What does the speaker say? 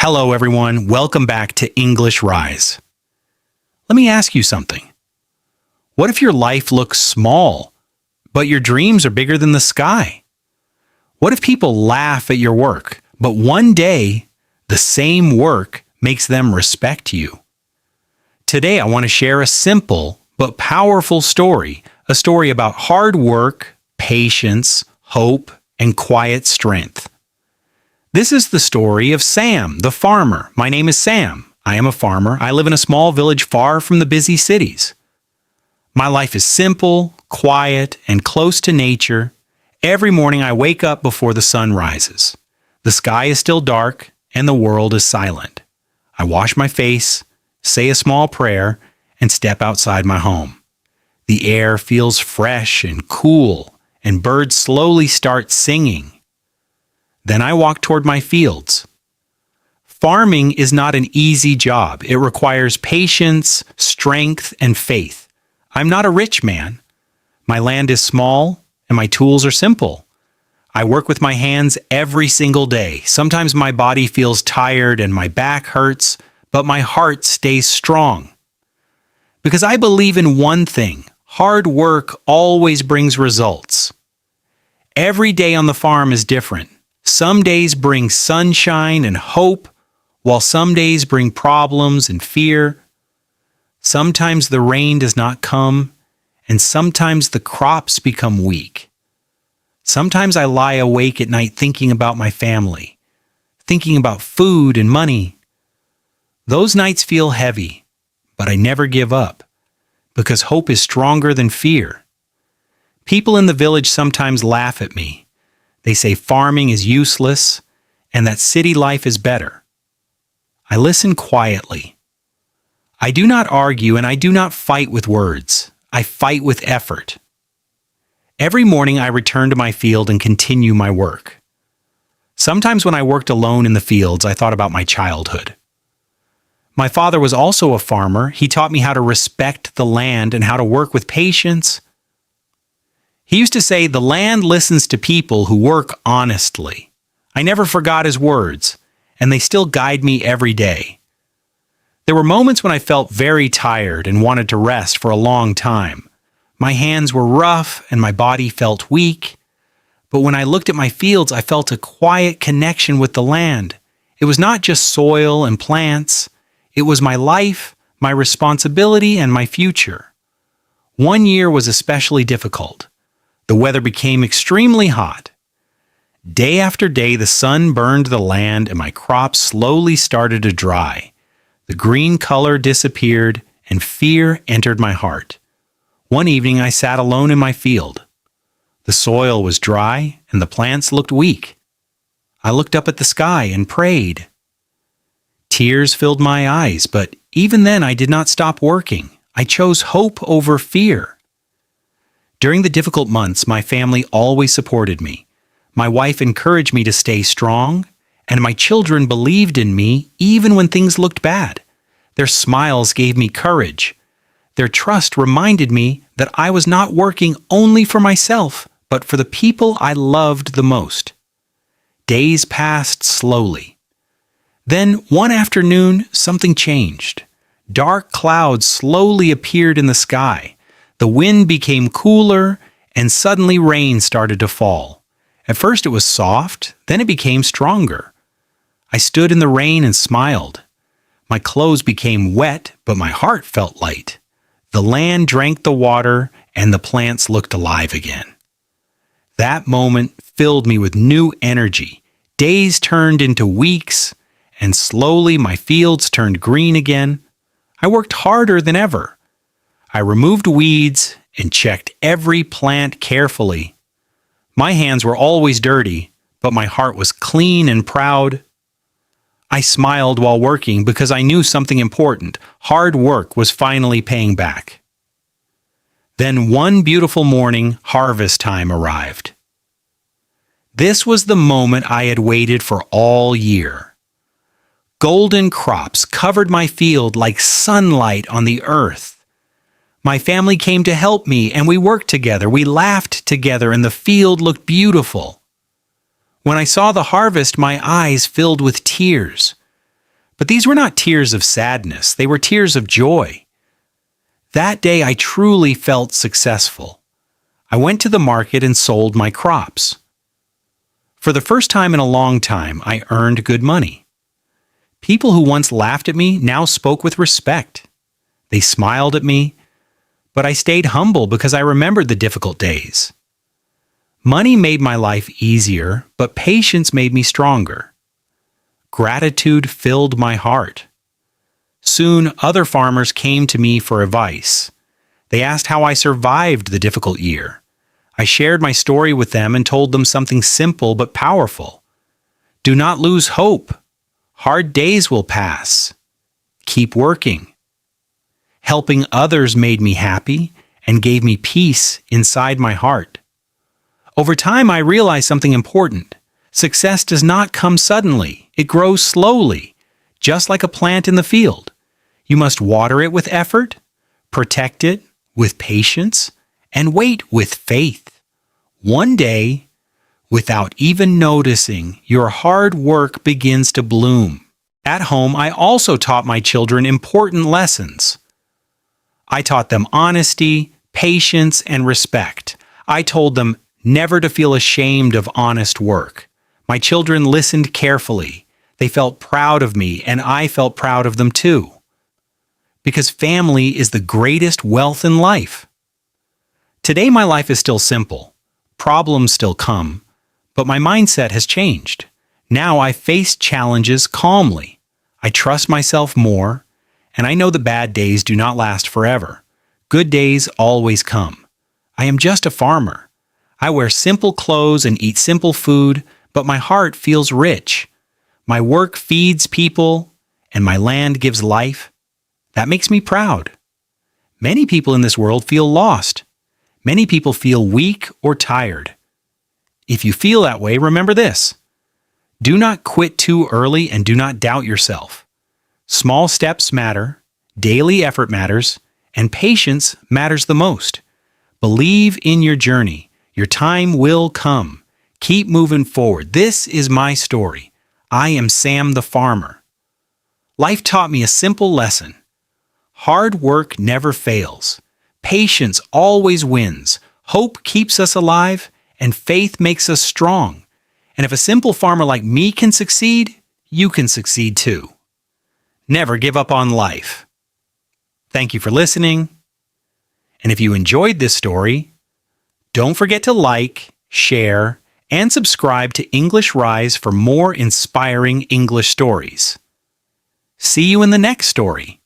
Hello, everyone. Welcome back to English Rise. Let me ask you something. What if your life looks small, but your dreams are bigger than the sky? What if people laugh at your work, but one day the same work makes them respect you? Today, I want to share a simple but powerful story, a story about hard work, patience, hope, and quiet strength. This is the story of Sam, the farmer. My name is Sam. I am a farmer. I live in a small village far from the busy cities. My life is simple, quiet, and close to nature. Every morning I wake up before the sun rises. The sky is still dark and the world is silent. I wash my face, say a small prayer, and step outside my home. The air feels fresh and cool, and birds slowly start singing. Then I walk toward my fields. Farming is not an easy job. It requires patience, strength, and faith. I'm not a rich man. My land is small, and my tools are simple. I work with my hands every single day. Sometimes my body feels tired and my back hurts, but my heart stays strong. Because I believe in one thing: hard work always brings results. Every day on the farm is different. Some days bring sunshine and hope, while some days bring problems and fear. Sometimes the rain does not come, and sometimes the crops become weak. Sometimes I lie awake at night thinking about my family, thinking about food and money. Those nights feel heavy, but I never give up, because hope is stronger than fear. People in the village sometimes laugh at me. They say farming is useless and that city life is better. I listen quietly. I do not argue and I do not fight with words. I fight with effort. Every morning I return to my field and continue my work. Sometimes when I worked alone in the fields, I thought about my childhood. My father was also a farmer. He taught me how to respect the land and how to work with patience. He used to say, "The land listens to people who work honestly." I never forgot his words, and they still guide me every day. There were moments when I felt very tired and wanted to rest for a long time. My hands were rough and my body felt weak. But when I looked at my fields, I felt a quiet connection with the land. It was not just soil and plants. It was my life, my responsibility, and my future. One year was especially difficult. The weather became extremely hot. Day after day, the sun burned the land and my crops slowly started to dry. The green color disappeared and fear entered my heart. One evening, I sat alone in my field. The soil was dry and the plants looked weak. I looked up at the sky and prayed. Tears filled my eyes, but even then I did not stop working. I chose hope over fear. During the difficult months, my family always supported me. My wife encouraged me to stay strong, and my children believed in me even when things looked bad. Their smiles gave me courage. Their trust reminded me that I was not working only for myself, but for the people I loved the most. Days passed slowly. Then, one afternoon, something changed. Dark clouds slowly appeared in the sky. The wind became cooler, and suddenly rain started to fall. At first it was soft, then it became stronger. I stood in the rain and smiled. My clothes became wet, but my heart felt light. The land drank the water, and the plants looked alive again. That moment filled me with new energy. Days turned into weeks, and slowly my fields turned green again. I worked harder than ever. I removed weeds and checked every plant carefully. My hands were always dirty, but my heart was clean and proud. I smiled while working because I knew something important. Hard work was finally paying back. Then one beautiful morning, harvest time arrived. This was the moment I had waited for all year. Golden crops covered my field like sunlight on the earth. My family came to help me, and we worked together. We laughed together, and the field looked beautiful. When I saw the harvest, my eyes filled with tears. But these were not tears of sadness, they were tears of joy. That day I truly felt successful. I went to the market and sold my crops. For the first time in a long time, I earned good money. People who once laughed at me now spoke with respect. They smiled at me, but I stayed humble because I remembered the difficult days. Money made my life easier, but patience made me stronger. Gratitude filled my heart. Soon, other farmers came to me for advice. They asked how I survived the difficult year. I shared my story with them and told them something simple but powerful. Do not lose hope. Hard days will pass. Keep working. Helping others made me happy and gave me peace inside my heart. Over time, I realized something important. Success does not come suddenly. It grows slowly, just like a plant in the field. You must water it with effort, protect it with patience, and wait with faith. One day, without even noticing, your hard work begins to bloom. At home, I also taught my children important lessons. I taught them honesty, patience, and respect. I told them never to feel ashamed of honest work. My children listened carefully. They felt proud of me, and I felt proud of them too. Because family is the greatest wealth in life. Today, my life is still simple. Problems still come, but my mindset has changed. Now I face challenges calmly. I trust myself more, and I know the bad days do not last forever. Good days always come. I am just a farmer. I wear simple clothes and eat simple food, but my heart feels rich. My work feeds people, and my land gives life. That makes me proud. Many people in this world feel lost. Many people feel weak or tired. If you feel that way, remember this. Do not quit too early and do not doubt yourself. Small steps matter, daily effort matters, and patience matters the most. Believe in your journey. Your time will come. Keep moving forward. This is my story. I am Sam the farmer. Life taught me a simple lesson. Hard work never fails. Patience always wins. Hope keeps us alive, and faith makes us strong. And if a simple farmer like me can succeed, you can succeed too. Never give up on life. Thank you for listening. And if you enjoyed this story, don't forget to like, share, and subscribe to English Rise for more inspiring English stories. See you in the next story.